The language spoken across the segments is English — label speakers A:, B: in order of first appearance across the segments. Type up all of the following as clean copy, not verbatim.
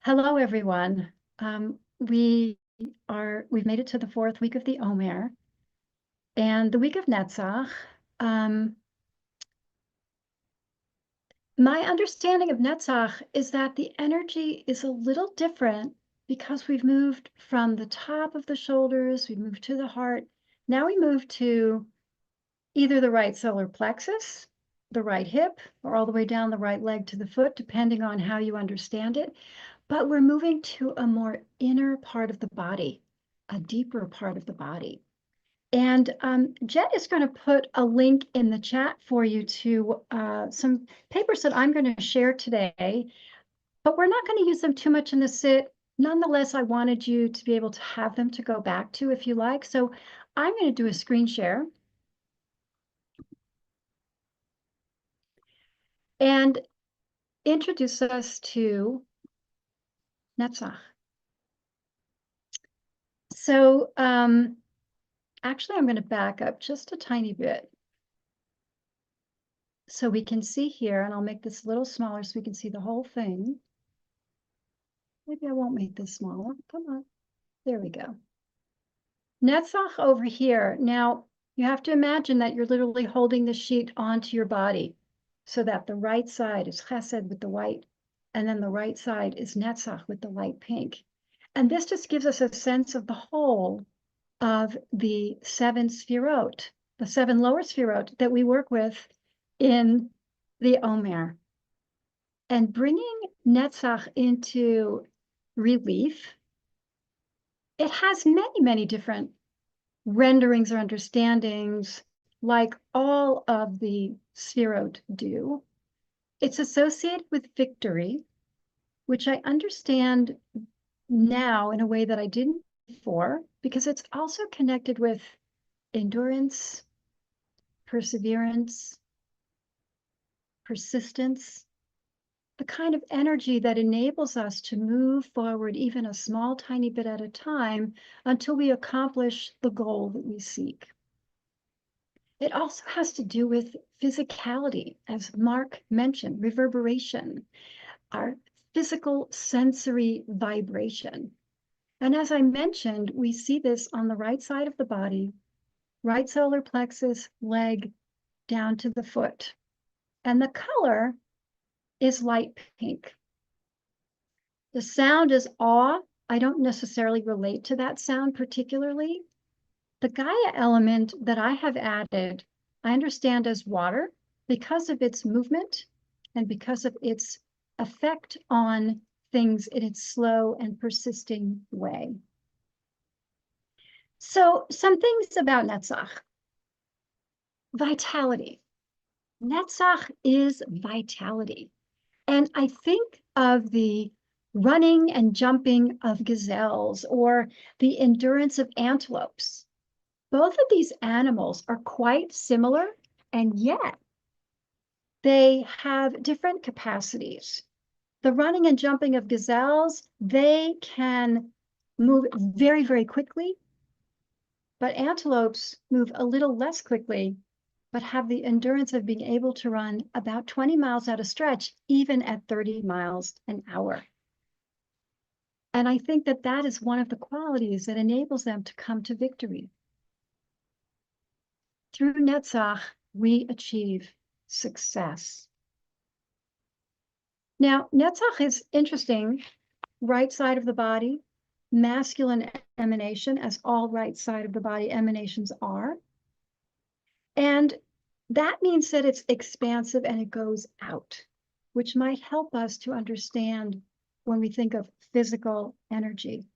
A: Hello, everyone. We've made it to the fourth week of the Omer and the week of Netzach. My understanding of Netzach is that the energy is a little different because we've moved from the top of the shoulders, we've moved to the heart. Now we move to either the right solar plexus, the right hip, or all the way down the right leg to the foot, depending on how you understand it. But we're moving to a more inner part of the body, a deeper part of the body. And Jet is going to put a link in the chat for you to some papers that I'm going to share today, but we're not going to use them too much in the sit. Nonetheless, I wanted you to be able to have them to go back to if you like. So I'm going to do a screen share. And introduce us to Netzach. So actually, I'm going to back up just a tiny bit so we can see here, and I'll make this a little smaller so we can see the whole thing. Maybe I won't make this smaller. Come on. There we go. Netzach over here. Now, you have to imagine that you're literally holding the sheet onto your body so that the right side is chesed with the white, and then the right side is Netzach with the light pink. And this just gives us a sense of the whole of the seven sfirot, the seven lower sfirot that we work with in the Omer. And bringing Netzach into relief, it has many, many different renderings or understandings, like all of the sfirot do. It's associated with victory, which I understand now in a way that I didn't before, because it's also connected with endurance, perseverance, persistence, the kind of energy that enables us to move forward even a small, tiny bit at a time until we accomplish the goal that we seek. It also has to do with physicality, as Mark mentioned, reverberation, our physical sensory vibration. And as I mentioned, we see this on the right side of the body, right solar plexus, leg, down to the foot. And the color is light pink. The sound is awe. I don't necessarily relate to that sound particularly. The Gaia element that I have added, I understand as water because of its movement and because of its effect on things in its slow and persisting way. So some things about Netzach. Vitality. Netzach is vitality. And I think of the running and jumping of gazelles or the endurance of antelopes. Both of these animals are quite similar, and yet they have different capacities. The running and jumping of gazelles, they can move very, very quickly, but antelopes move a little less quickly, but have the endurance of being able to run about 20 miles at a stretch, even at 30 miles an hour. And I think that that is one of the qualities that enables them to come to victory. Through Netzach, we achieve success. Now, Netzach is interesting, right side of the body, masculine emanation, as all right side of the body emanations are. And that means that it's expansive and it goes out, which might help us to understand when we think of physical energy.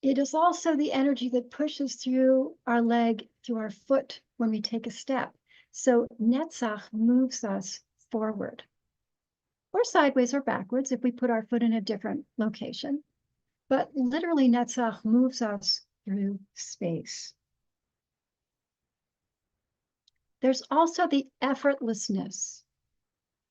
A: It is also the energy that pushes through our leg, through our foot when we take a step. So Netzach moves us forward, or sideways or backwards if we put our foot in a different location. But literally Netzach moves us through space. There's also the effortlessness.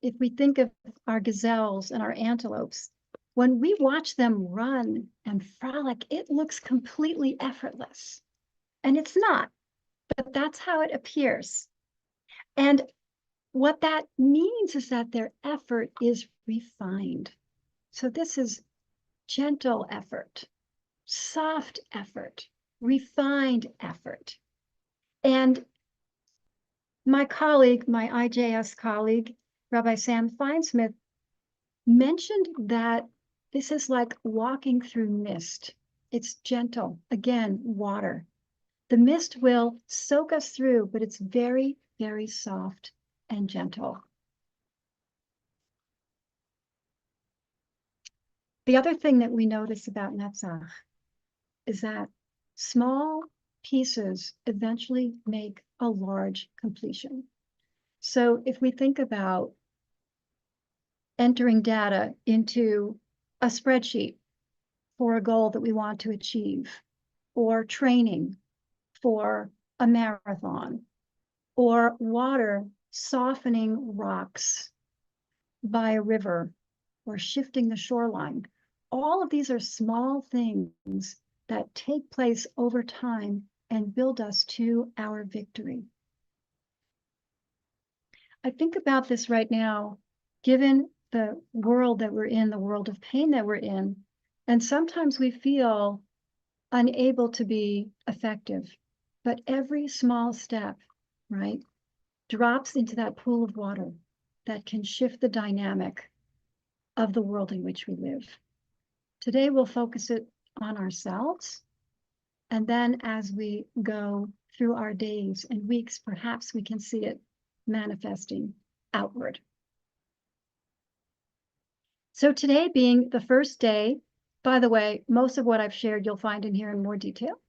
A: If we think of our gazelles and our antelopes, when we watch them run and frolic, it looks completely effortless. And it's not, but that's how it appears. And what that means is that their effort is refined. So this is gentle effort, soft effort, refined effort. And my colleague, my IJS colleague, Rabbi Sam Feinsmith, mentioned that this is like walking through mist. It's gentle, again, water. The mist will soak us through, but it's very, very soft and gentle. The other thing that we notice about Netzach is that small pieces eventually make a large completion. So if we think about entering data into a spreadsheet for a goal that we want to achieve, or training for a marathon, or water softening rocks by a river, or shifting the shoreline. All of these are small things that take place over time and build us to our victory. I think about this right now, given the world that we're in, the world of pain that we're in, and sometimes we feel unable to be effective. But every small step, right, drops into that pool of water that can shift the dynamic of the world in which we live. Today, we'll focus it on ourselves. And then as we go through our days and weeks, perhaps we can see it manifesting outward. So today being the first day, by the way, most of what I've shared you'll find in here in more detail.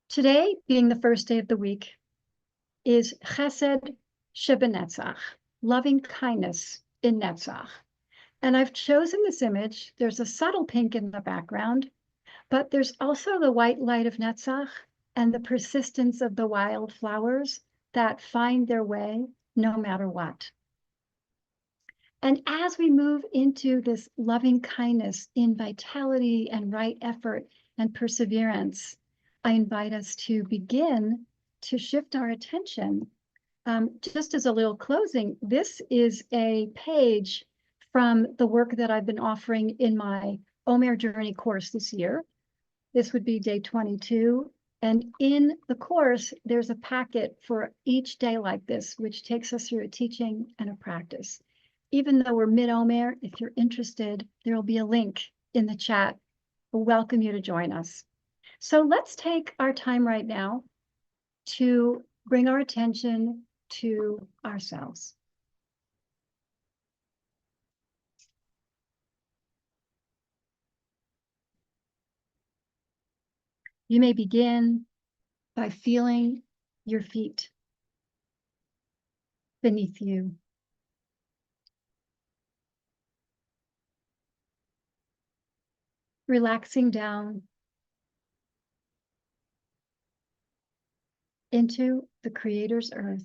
A: Today being the first day of the week is Chesed Shebenetzach, loving kindness in Netzach. And I've chosen this image. There's a subtle pink in the background, but there's also the white light of Netzach and the persistence of the wildflowers that find their way no matter what. And as we move into this loving kindness in vitality and right effort and perseverance, I invite us to begin to shift our attention. Just as a little closing, this is a page from the work that I've been offering in my Omer Journey course this year. This would be day 22. And in the course, there's a packet for each day like this, which takes us through a teaching and a practice. Even though we're mid-Omer, if you're interested, there will be a link in the chat. We'll welcome you to join us. So let's take our time right now to bring our attention to ourselves. You may begin by feeling your feet beneath you. Relaxing down into the Creator's earth.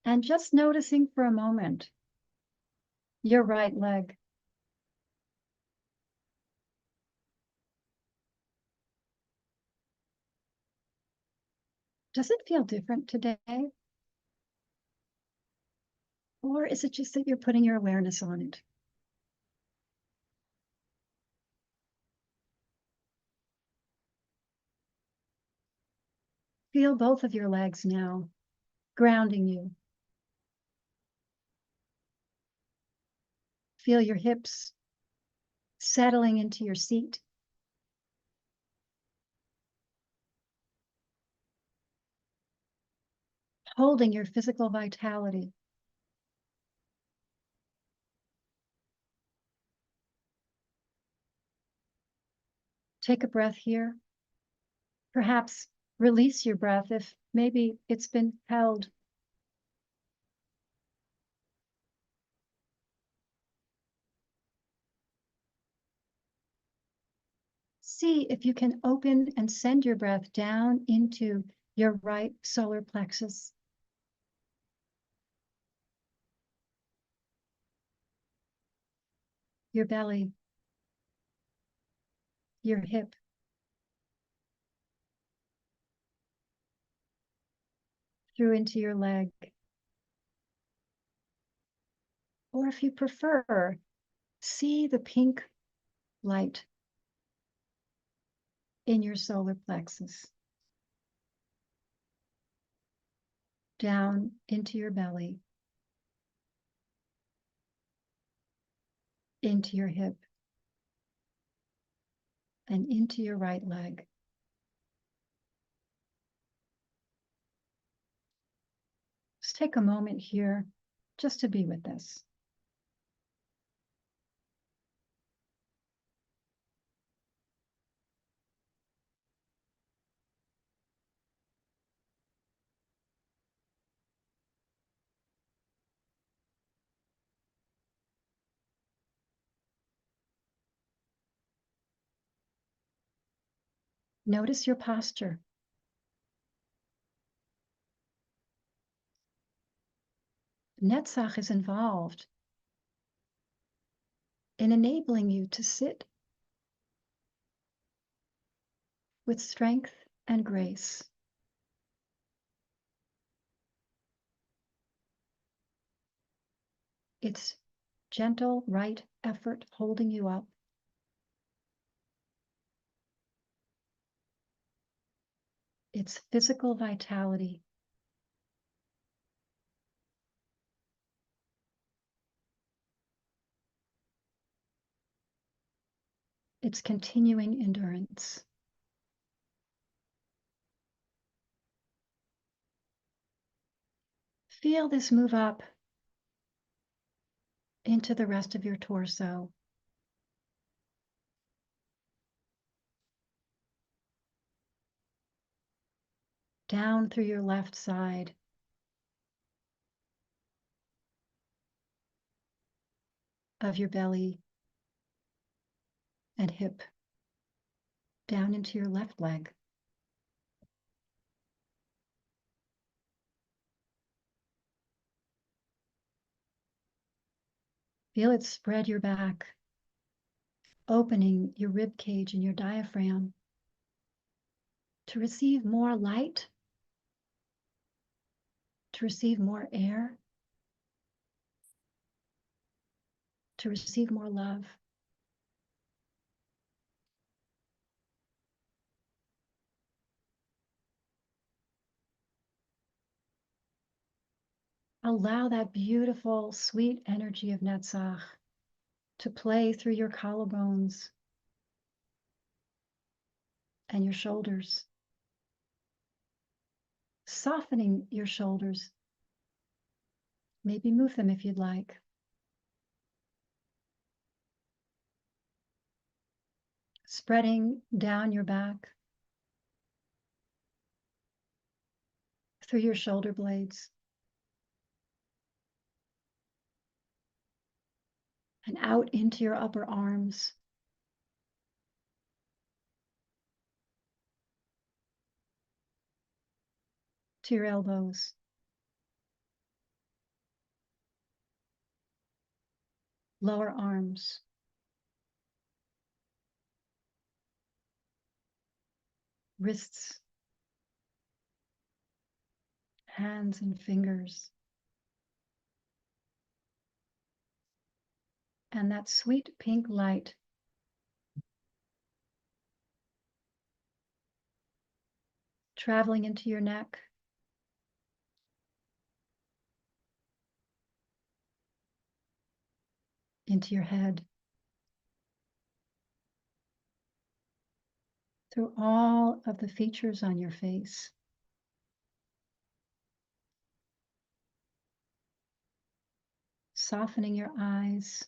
A: And just noticing for a moment your right leg. Does it feel different today? Or is it just that you're putting your awareness on it? Feel both of your legs now, grounding you. Feel your hips settling into your seat. Holding your physical vitality. Take a breath here. Perhaps release your breath if maybe it's been held. See if you can open and send your breath down into your right solar plexus. Your belly, your hip, through into your leg, Or if you prefer, see the pink light in your solar plexus, down into your belly, into your hip, and into your right leg. Just take a moment here just to be with this. Notice your posture. Netzach is involved in enabling you to sit with strength and grace. It's gentle, right effort holding you up. It's physical vitality. It's continuing endurance. Feel this move up into the rest of your torso. Down through your left side. Of your belly and hip. Down into your left leg. Feel it spread your back, opening your rib cage and your diaphragm to receive more light, to receive more air, to receive more love. Allow that beautiful, sweet energy of Netzach to play through your collarbones and your shoulders, softening your shoulders. Maybe move them if you'd like. Spreading down your back, through your shoulder blades, and out into your upper arms. To your elbows. Lower arms. Wrists. Hands and fingers. And that sweet pink light traveling into your neck, into your head, through all of the features on your face. Softening your eyes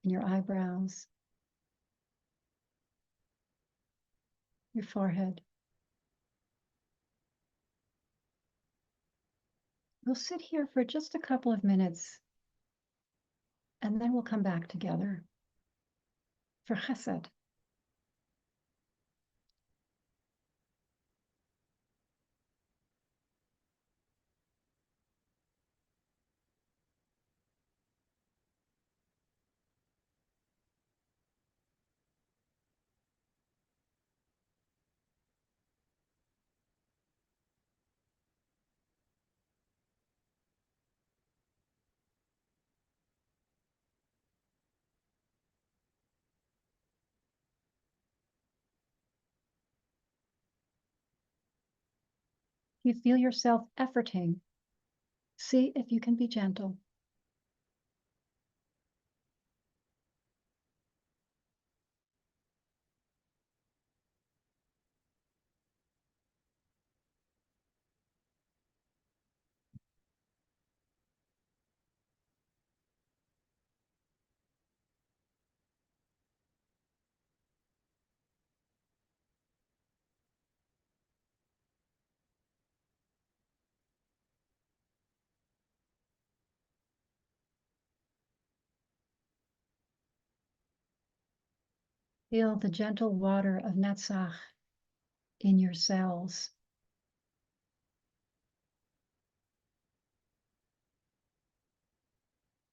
A: and your eyebrows, your forehead. We'll sit here for just a couple of minutes, and then we'll come back together for chesed. You feel yourself efforting. See if you can be gentle. Feel the gentle water of Netzach in your cells,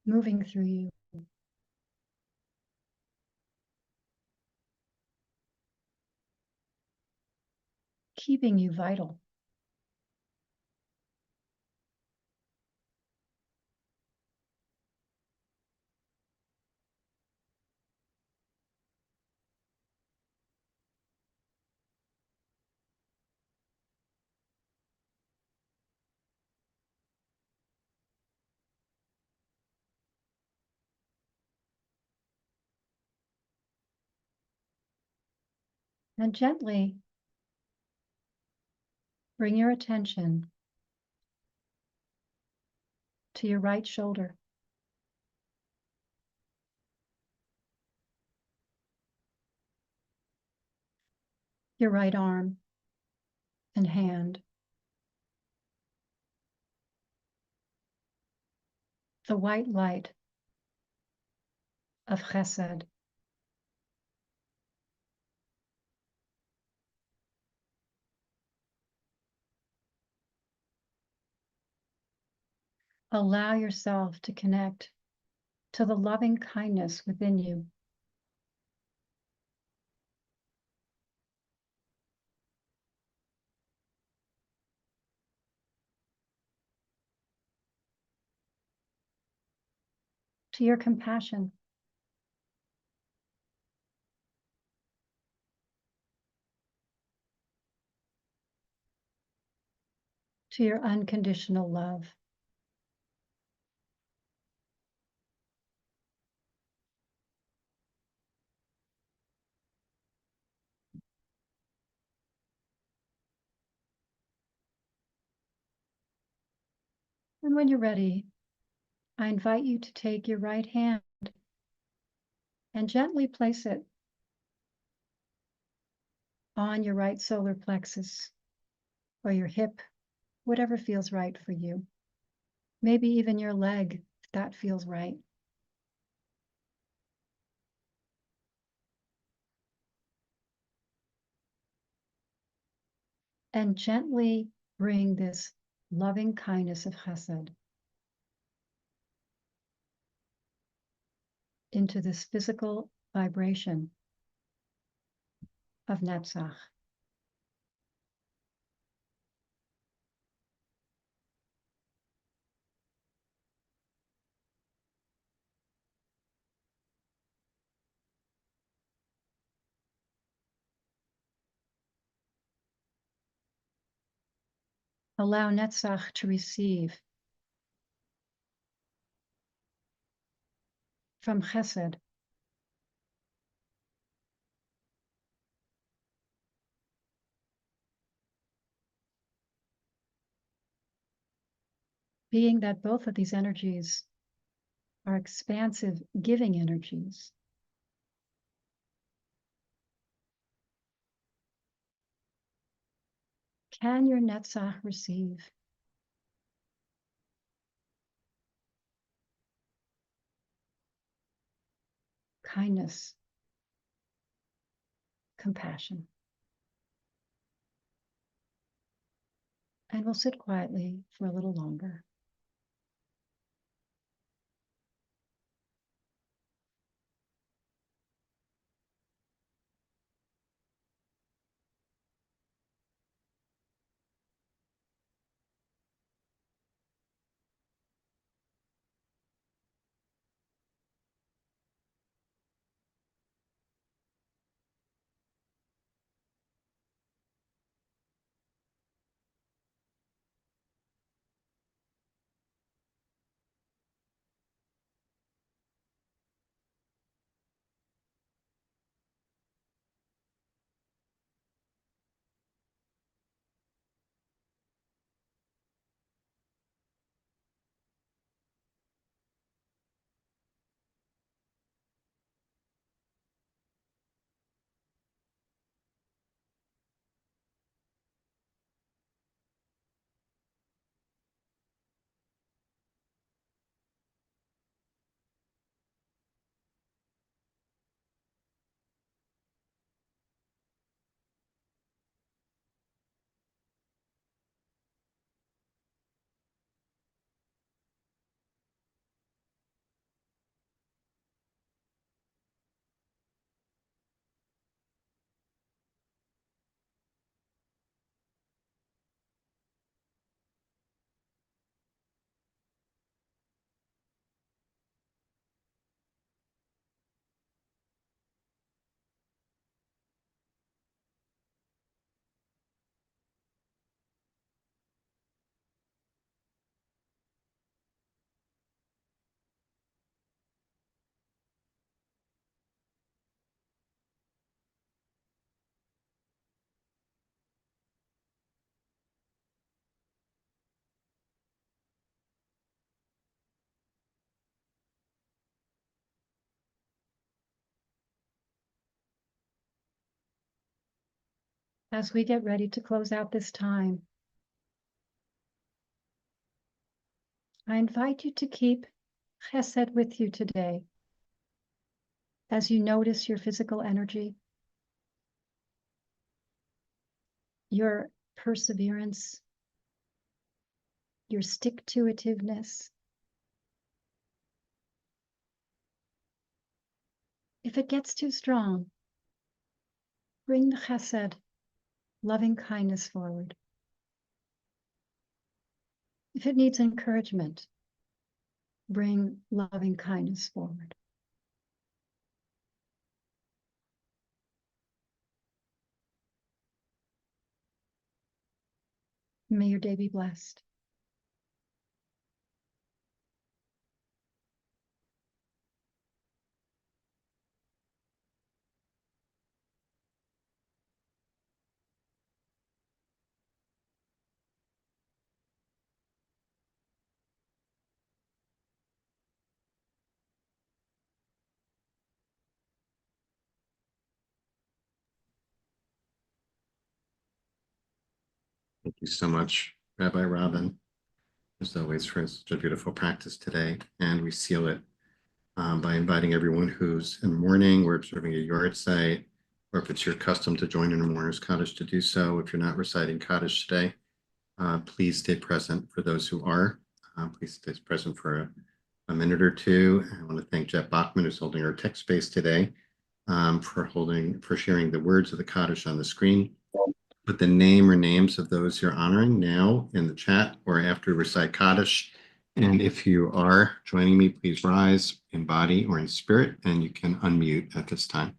A: moving through you, keeping you vital. And gently bring your attention to your right shoulder, your right arm and hand, the white light of Chesed. Allow yourself to connect to the loving kindness within you. To your compassion, to your unconditional love. And when you're ready, I invite you to take your right hand and gently place it on your right solar plexus or your hip, whatever feels right for you. Maybe even your leg, if that feels right. And gently bring this loving kindness of Chesed into this physical vibration of Netzach. Allow Netzach to receive from Chesed, being that both of these energies are expansive, giving energies. Can your Netzach receive kindness, compassion? And we'll sit quietly for a little longer. as we get ready to close out this time, I invite you to keep chesed with you today as you notice your physical energy, your perseverance, your stick-to-itiveness. If it gets too strong, bring the chesed, loving kindness forward. If it needs encouragement, bring loving kindness forward. May your day be blessed.
B: Thank you so much, Rabbi Robin, as always, for such a beautiful practice today. And we seal it by inviting everyone who's in mourning or observing a yard site, or if it's your custom to join in a mourner's Kaddish, to do so. If you're not reciting Kaddish today, please stay present. For those who are, please stay present for a minute or two. I want to thank Jeff Bachman, who's holding our tech space today, for sharing the words of the Kaddish on the screen. Put the name or names of those you're honoring now in the chat or after we recite Kaddish. And if you are joining me, please rise in body or in spirit, and you can unmute at this time.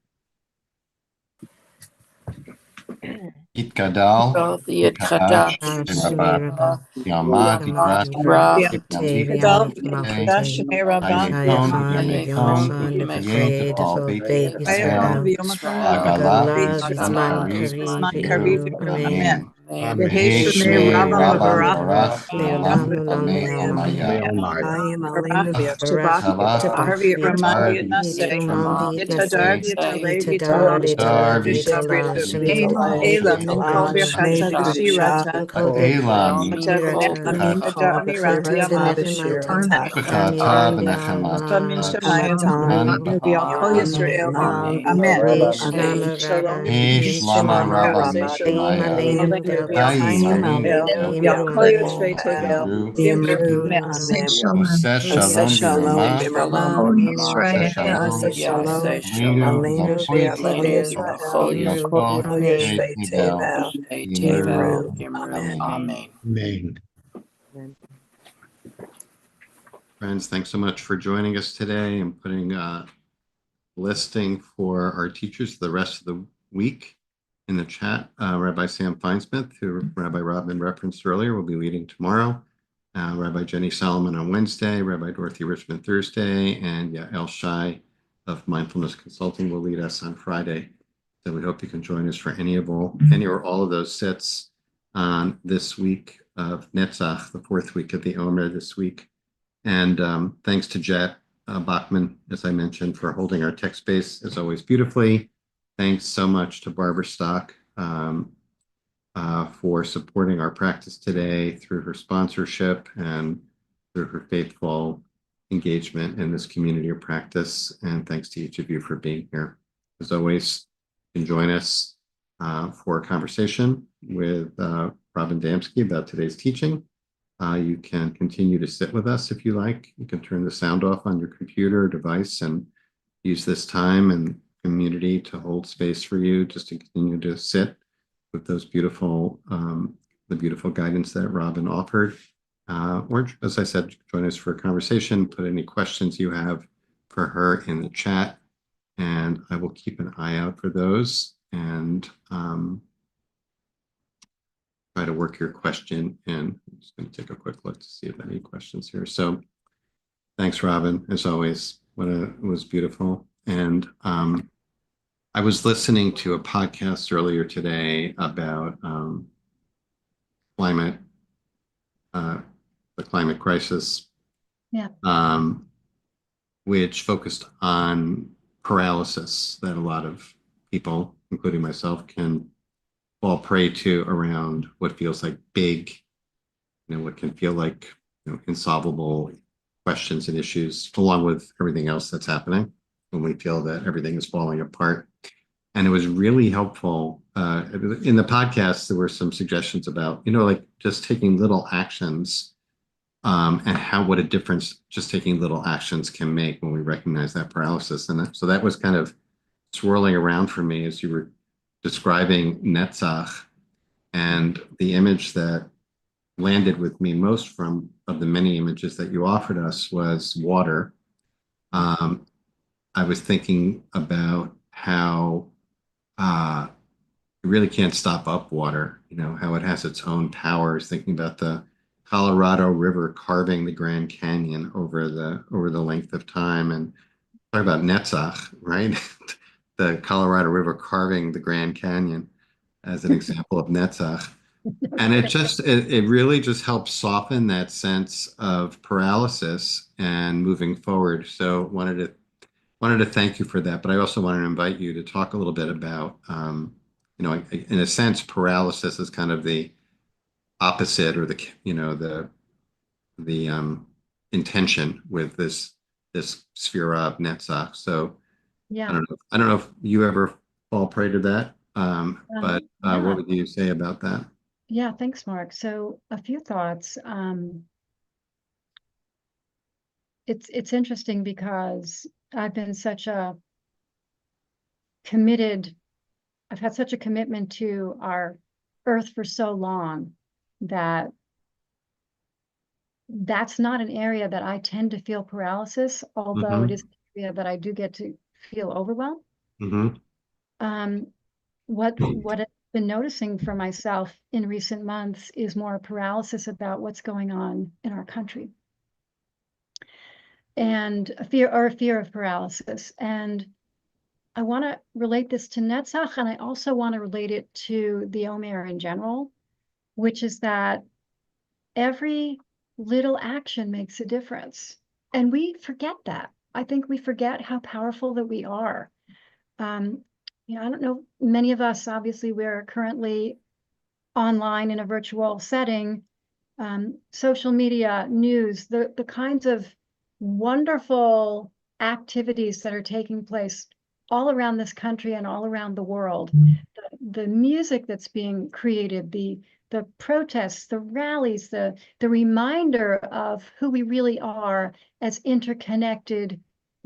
B: Itgadal, Itkadash, Rabba, Yamad, Yidras,
C: Yamad,
B: Amen.
C: Yeheshua
B: Rabban
C: Barach,
B: Barach,
C: Leolam
B: Amen.
C: Shabbat,
B: Harvey
C: Ramandi,
B: Yitadar,
C: Ela, Minkol Birchata, Shirata,
B: Elam,
C: Amirati,
B: Bekata, Benechama,
C: Min Shemayim, Neviel Kol Yisrael, Amen.
B: Shlama Rabba Mishmaya,
C: Kol Yisrael Tovel, Amen.
B: Aseh Shalom B'Rama, Amen. Friends, thanks so much for joining us today and putting a listing for our teachers the rest of the week in the chat. Rabbi Sam Feinsmith, who Rabbi Robin referenced earlier, will be leading tomorrow. Rabbi Jenny Solomon on Wednesday, Rabbi Dorothy Richmond Thursday, and Yael Shai of Mindfulness Consulting will lead us on Friday. So we hope you can join us for any or all of those sets on this week of Netzach, the fourth week of the Omer this week. And thanks to Jet Bachman, as I mentioned, for holding our tech space as always beautifully. Thanks so much to Barbara Stock for supporting our practice today through her sponsorship and through her faithful engagement in this community of practice. And thanks to each of you for being here. As always, you can join us for a conversation with Robin Damsky about today's teaching. You can continue to sit with us if you like. You can turn the sound off on your computer or device and use this time and community to hold space for you, just to continue to sit with those beautiful, the beautiful guidance that Robin offered. Or, as I said, join us for a conversation. Put any questions you have for her in the chat, and I will keep an eye out for those and try to work your question in. I'm just going to take a quick look to see if any questions here. So thanks, Robin, as always. It was beautiful. And I was listening to a podcast earlier today about climate, the climate crisis, which focused on paralysis that a lot of people, including myself, can fall prey to around what feels like big, what can feel like, insolvable questions and issues, along with everything else that's happening when we feel that everything is falling apart. And it was really helpful. In the podcast, there were some suggestions about, like just taking little actions, and what a difference just taking little actions can make when we recognize that paralysis. And so that was kind of swirling around for me as you were describing Netzach, and the image that landed with me most from of the many images that you offered us was water. I was thinking about how you really can't stop up water, how it has its own powers, thinking about the Colorado River carving the Grand Canyon over the length of time, and talk about Netzach, right? The Colorado River carving the Grand Canyon as an example of Netzach. And it really just helps soften that sense of paralysis and moving forward. So wanted to thank you for that, but I also wanted to invite you to talk a little bit about, in a sense, paralysis is kind of the opposite, or the intention with this sphere of Netzach. So
A: Yeah.
B: I don't know if you ever fall prey to that, but
A: Yeah.
B: what would you say about that?
A: Yeah, thanks, Mark. So a few thoughts. It's interesting because I've been such a committed, I've had such a commitment to our earth for so long that that's not an area that I tend to feel paralysis, although it is an area that I do get to feel overwhelmed.
B: Mm-hmm.
A: What I've been noticing for myself in recent months is more paralysis about what's going on in our country, and a fear of paralysis. And I want to relate this to Netzach, and I also want to relate it to the Omer in general, which is that every little action makes a difference. And we forget that. I think we forget how powerful that we are. I don't know, many of us, obviously, we're currently online in a virtual setting, social media, news, the kinds of wonderful activities that are taking place all around this country and all around the world. The music that's being created, the protests, the rallies, the reminder of who we really are as interconnected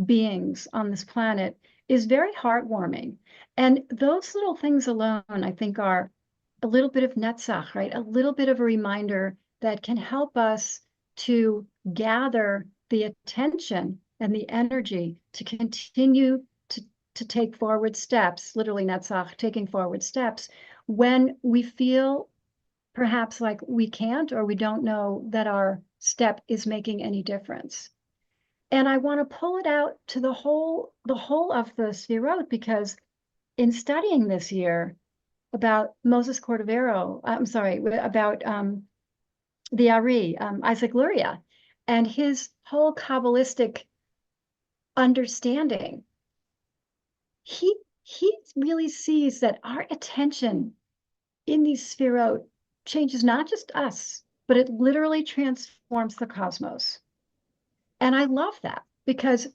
A: beings on this planet is very heartwarming. And those little things alone, I think, are a little bit of Netzach, right? A little bit of a reminder that can help us to gather the attention and the energy to continue to take forward steps, literally Netzach, taking forward steps, when we feel perhaps like we can't, or we don't know that our step is making any difference. And I want to pull it out to the whole of the Sfirot, because in studying this year about Moses Cordovero, I'm sorry, about the Ari, Isaac Luria, and his whole Kabbalistic understanding, he really sees that our attention in these Sfirot changes not just us, but it literally transforms the cosmos. And I love that, because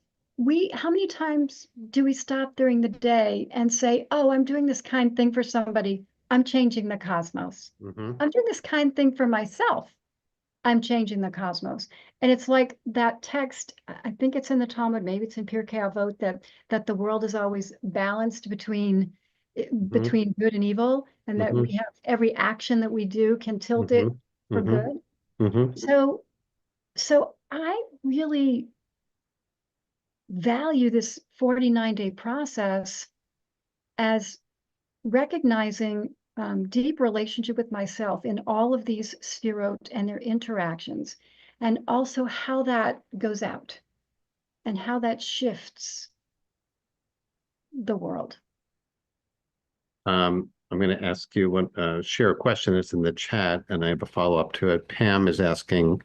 A: how many times do we stop during the day and say, oh, I'm doing this kind thing for somebody, I'm changing the cosmos. I'm doing this kind thing for myself, I'm changing the cosmos. And it's like that text, I think it's in the Talmud, maybe it's in Pirkei Avot, that the world is always balanced between good and evil, and that we have every action that we do can tilt it for good. So I really value this 49-day process as recognizing deep relationship with myself in all of these sfirot and their interactions, and also how that goes out and how that shifts the world.
D: I'm going to ask you share a question that's in the chat, and I have a follow-up to it. Pam is asking,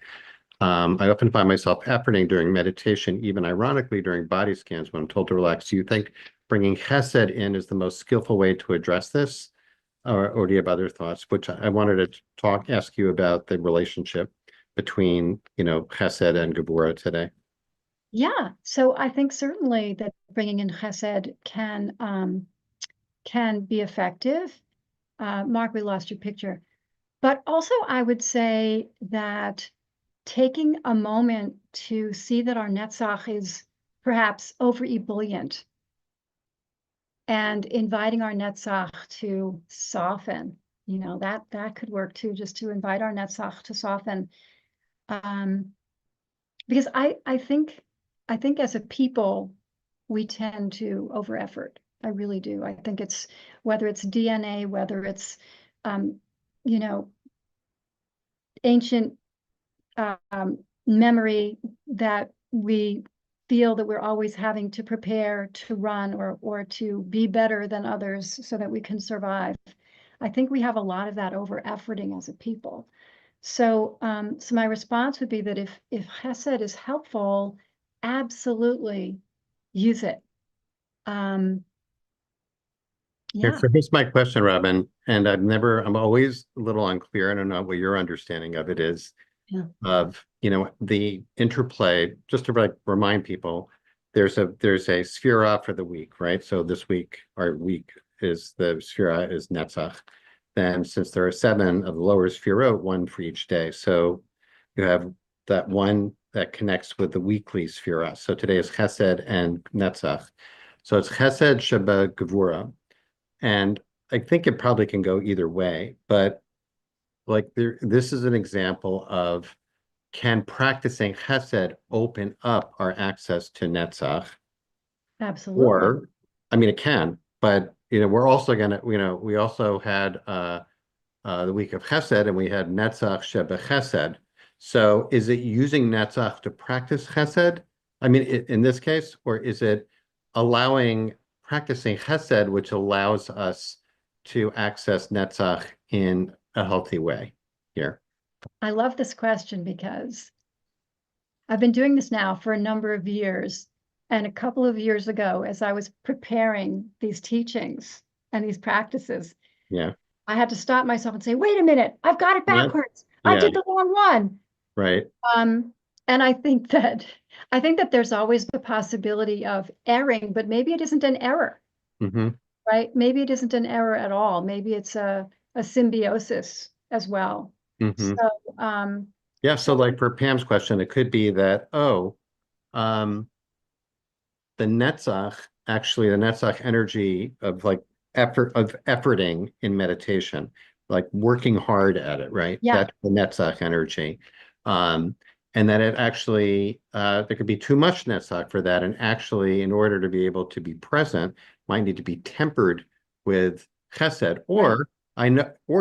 D: I often find myself efforting during meditation, even ironically during body scans when I'm told to relax. Do you think bringing chesed in is the most skillful way to address this? or do you have other thoughts? Which I wanted to ask you about the relationship between, Chesed and Gevura today.
A: Yeah, so I think certainly that bringing in Chesed can be effective. Mark, we lost your picture. But also, I would say that taking a moment to see that our Netzach is perhaps over ebullient and inviting our Netzach to soften, that could work too, just to invite our Netzach to soften. Because I think as a people, we tend to over effort. I really do. I think it's whether it's DNA, whether it's ancient memory that we feel that we're always having to prepare to run or to be better than others so that we can survive. I think we have a lot of that over efforting as a people. So my response would be that if Chesed is helpful, absolutely use it.
D: Yeah.
A: Yeah.
D: So here's my question, Robin, and I'm always a little unclear. I don't know what your understanding of it is.
A: Yeah.
D: Of, the interplay, just to remind people, there's a sphera for the week, right? So this week, our week is the sphera is Netzach. Then since there are 7 of the lower sphera, 1 for each day. So you have that one that connects with the weekly sphera. So today is Chesed and Netzach. So it's Chesed Sheba Gevura. And I think it probably can go either way, but this is an example of, can practicing Chesed open up our access to Netzach?
A: Absolutely.
D: Or, I mean, it can, but we're also gonna, we also had the week of Chesed, and we had Netzach Sheba Chesed. So is it using Netzach to practice Chesed? I mean, in this case, or is it practicing Chesed, which allows us to access Netzach in a healthy way here?
A: I love this question because I've been doing this now for a number of years. And a couple of years ago, as I was preparing these teachings and these practices,
D: Yeah.
A: I had to stop myself and say, wait a minute, I've got it backwards. I
D: Yeah.
A: did the wrong one.
D: Right.
A: And I think that there's always the possibility of erring, but maybe it isn't an error,
D: Mm-hmm.
A: right? Maybe it isn't an error at all. Maybe it's a symbiosis as well.
D: Mm-hmm.
A: So,
D: Yeah, so like for Pam's question, it could be that, the Netzach energy of efforting in meditation, like working hard at it, right?
A: Yeah.
D: That's the Netzach energy. And that it actually, there could be too much Netzach for that. And actually, in order to be able to be present, might need to be tempered with Chesed, or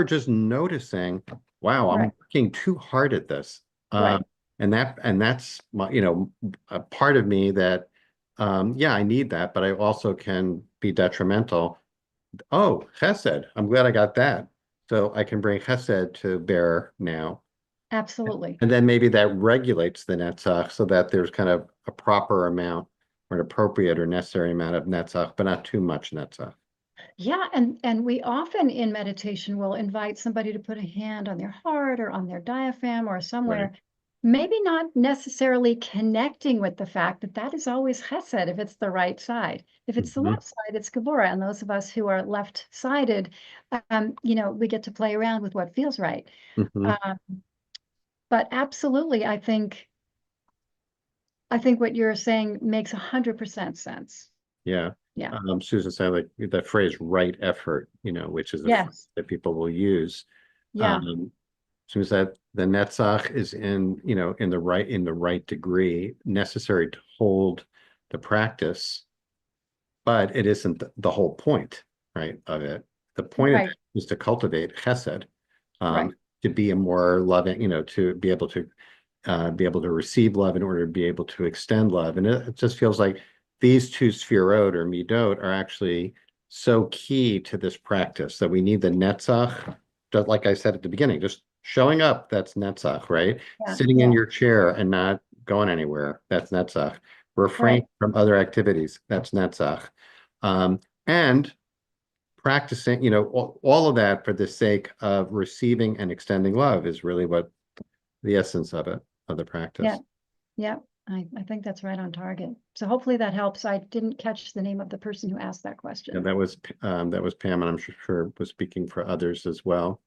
D: just noticing, wow, I'm working too hard at this.
A: Right.
D: And that's my, a part of me that, I need that, but I also can be detrimental. Oh, Chesed, I'm glad I got that. So I can bring Chesed to bear now.
A: Absolutely.
D: And then maybe that regulates the Netzach so that there's kind of a proper amount or an appropriate or necessary amount of Netzach, but not too much Netzach.
A: Yeah, and we often in meditation will invite somebody to put a hand on their heart or on their diaphragm or somewhere, maybe not necessarily connecting with the fact that that is always Chesed if it's the right side. If it's the left side, it's Gevura. And those of us who are left-sided, we get to play around with what feels right. But absolutely, I think what you're saying makes 100% sense.
D: Yeah.
A: Yeah.
D: Susan said like that phrase right effort, which is
A: Yes.
D: that people will use.
A: Yeah.
D: Seems that the Netzach is in the right degree necessary to hold the practice, but it isn't the whole point, right, of it. The point of it is to cultivate Chesed, to be a more loving, to be able to receive love in order to be able to extend love. And it just feels like these two sphirot or midot are actually so key to this practice that we need the Netzach, just like I said at the beginning, just showing up, that's Netzach, right?
A: Yeah.
D: Sitting in your chair and not going anywhere, that's Netzach. Refrain from other activities, that's Netzach. And practicing, you know, all of that for the sake of receiving and extending love is really what the essence of it, of the practice.
A: Yeah. Yeah, I think that's right on target. So hopefully that helps. I didn't catch the name of the person who asked that
D: And
A: question.
D: that was Pam, and I'm sure was speaking for others as well.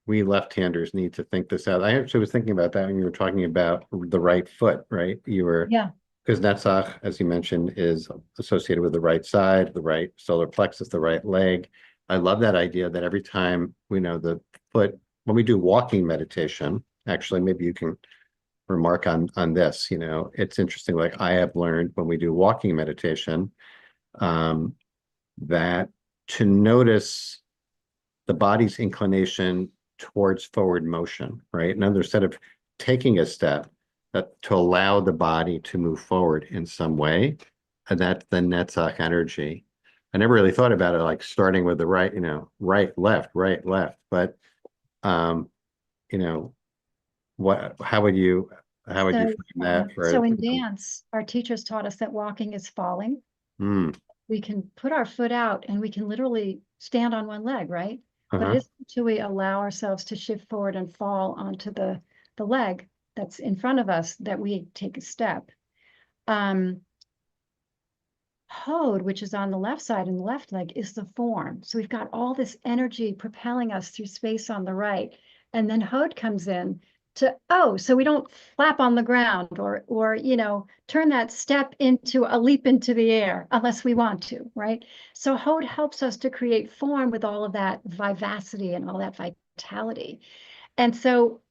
D: We left-handers need to think this out. I actually was thinking about that when you were talking about the right foot, right? You were,
A: Yeah,
D: because Netzach, as you mentioned, is associated with the right side, the right solar plexus, the right leg. I love that idea that every time we know the foot, when we do walking meditation, actually, maybe you can remark on this, you know, it's interesting. Like I have learned when we do walking meditation, that to notice the body's inclination towards forward motion, right? Another set of taking a step that to allow the body to move forward in some way. And that's the Netzach energy. I never really thought about it like starting with the right, you know, right, left, but you know, how would you frame that for
A: so in dance, our teachers taught us that walking is falling.
D: Hmm.
A: We can put our foot out and we can literally stand on one leg, right? But
D: Uh-huh.
A: it isn't until we allow ourselves to shift forward and fall onto the leg that's in front of us that we take a step. Hod, which is on the left side and the left leg, is the form. So we've got all this energy propelling us through space on the right. And then Hod comes in to, so we don't flap on the ground or, you know, turn that step into a leap into the air unless we want to, right? So Hod helps us to create form with all of that vivacity and all that vitality. And so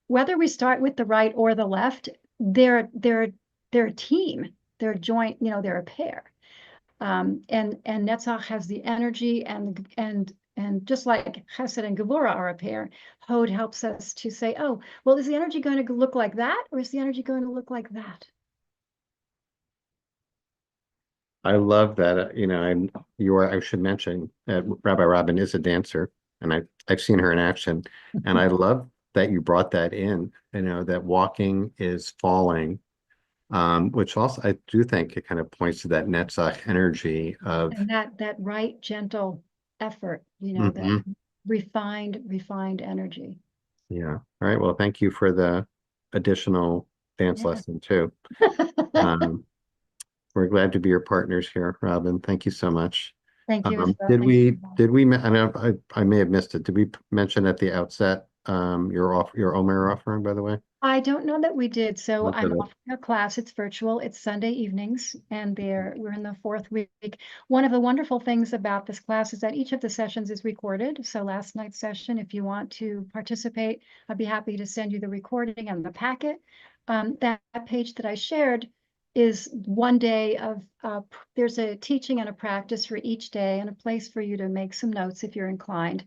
A: whether we start with the right or the left, they're a team, they're a joint, you know, they're a pair. And Netzach has the energy and just like Chesed and Gevurah are a pair, Hod helps us to say, oh, well, is the energy going to look like that, or is the energy going to look like that?
D: I love that. You know, I should mention that Rabbi Robin is a dancer, and I've seen her in action, and I love that you brought that in. You know, that walking is falling, which also I do think it kind of points to that Netzach energy of
A: And that right, gentle effort, you know, that
D: Mhm.
A: refined energy.
D: Yeah. All right. Well, thank you for the additional dance
A: Yeah.
D: lesson too. We're glad to be your partners here, Robin. Thank you so much.
A: Thank you as well.
D: Did
A: Thanks
D: we,
A: so much.
D: I know I may have missed it. Did we mention at the outset, your Omer offering, by the way?
A: I don't know that we did. So
D: Look at
A: I'm
D: it.
A: offering a class. It's virtual. It's Sunday evenings, and we're in the fourth week. One of the wonderful things about this class is that each of the sessions is recorded. So last night's session, if you want to participate, I'd be happy to send you the recording and the packet. That page that I shared is one day of, there's a teaching and a practice for each day and a place for you to make some notes if you're inclined.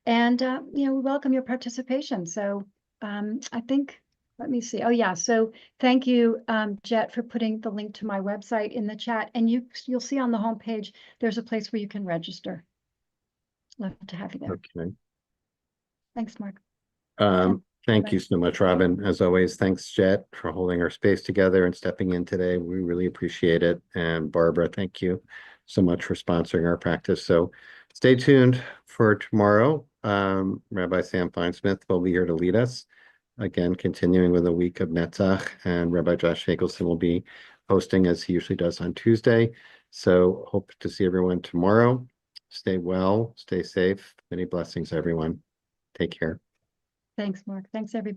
A: And, you know, we welcome your participation. So I think, let me see. Oh, yeah. So thank you, Jet, for putting the link to my website in the chat. And you'll see on the homepage, there's a place where you can register. Love to have you there.
D: Okay.
A: Thanks, Mark.
D: Thank you so much, Robin. As always, thanks, Jet, for holding our space together and stepping in today. We really appreciate it. And Barbara, thank you so much for sponsoring our practice. So stay tuned for tomorrow. Rabbi Sam Feinsmith will be here to lead us. Again, continuing with a week of Netzach, and Rabbi Josh Fagelson will be hosting as he usually does on Tuesday. So hope to see everyone tomorrow. Stay well, stay safe. Many blessings, everyone. Take care.
A: Thanks, Mark. Thanks, everybody.